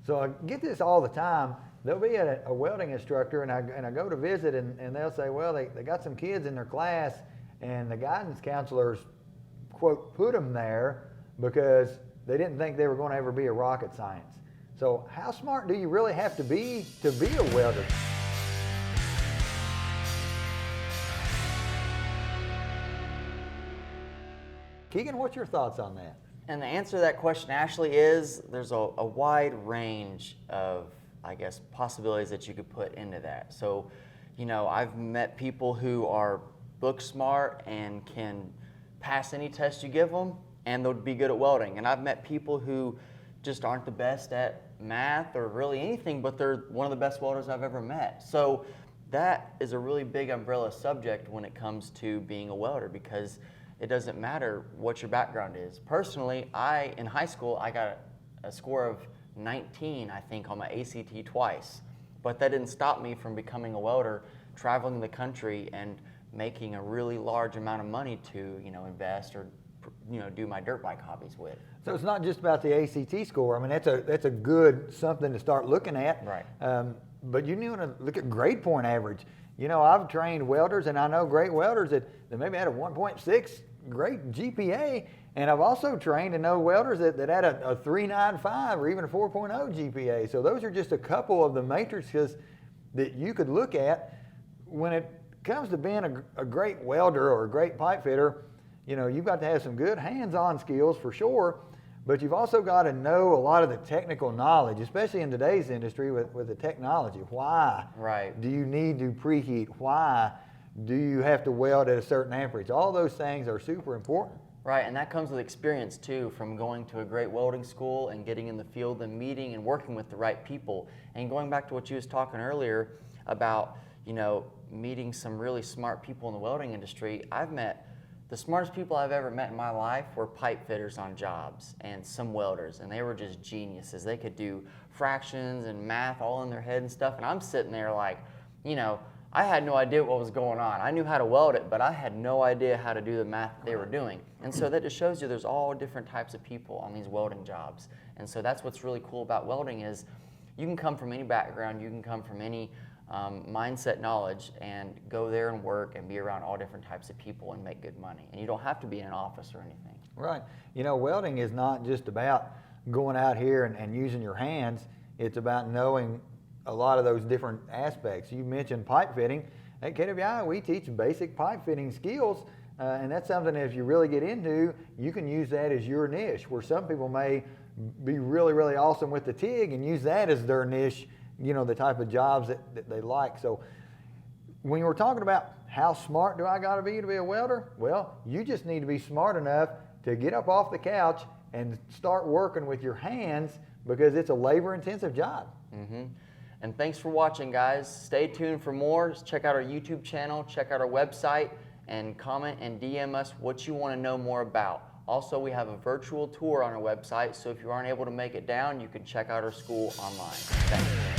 So I get this all the time. There'll be a welding instructor, and I go to visit, and they'll say, well, they got some kids in their class, and the guidance counselors, quote, put them there because they didn't think they were going to ever be a rocket science. So how smart do you really have to be a welder? Keegan, what's your thoughts on that? And the answer to that question, Ashley, is there's a wide range of, I guess, possibilities that you could put into that. So, you know, I've met people who are book smart and can pass any test you give them, and they'll be good at welding. And I've met people who just aren't the best at math or really anything, but they're one of the best welders I've ever met. So that is a really big umbrella subject when it comes to being a welder, because it doesn't matter what your background is. Personally, in high school, I got a score of 19, I think, on my ACT twice. But that didn't stop me from becoming a welder, traveling the country and making a really large amount of money to, you know, invest or, you know, do my dirt bike hobbies with. So it's not just about the ACT score. I mean, that's a good something to start looking at. Right. But you need to look at grade point average. You know, I've trained welders, and I know great welders that maybe had a 1.6 great GPA, and I've also trained and know welders that had a 3.95 or even a 4.0 GPA. So those are just a couple of the matrices that you could look at. When it comes to being a great welder or a great pipe fitter, you know, you've got to have some good hands-on skills for sure, but you've also got to know a lot of the technical knowledge, especially in today's industry with the technology. Why do you need to preheat? Why do you have to weld at a certain amperage? All those things are super important. Right, and that comes with experience too, from going to a great welding school and getting in the field and meeting and working with the right people. And going back to what you was talking earlier about, you know, meeting some really smart people in the welding industry, I've met the smartest people I've ever met in my life were pipe fitters on jobs and some welders, and they were just geniuses. They could do fractions and math all in their head and stuff, and I'm sitting there like, you know, I had no idea what was going on. I knew how to weld it, but I had no idea how to do the math that they were doing. And so that just shows you there's all different types of people on these welding jobs. And so that's what's really cool about welding is you can come from any background, you can come from any mindset knowledge and go there and work and be around all different types of people and make good money. And you don't have to be in an office or anything. Right. You know, welding is not just about going out here and using your hands. It's about knowing a lot of those different aspects. You mentioned pipe fitting. At KWI, we teach basic pipe fitting skills, and that's something that if you really get into, you can use that as your niche, where some people may be really, really awesome with the TIG and use that as their niche, you know, the type of jobs that they like. So when you were talking about how smart do I got to be a welder, well, you just need to be smart enough to get up off the couch and start working with your hands, because it's a labor-intensive job. Mm-hmm. And thanks for watching, guys. Stay tuned for more. Check out our YouTube channel, check out our website, and comment and DM us what you want to know more about. Also, we have a virtual tour on our website, so if you aren't able to make it down, you can check out our school online. Thanks.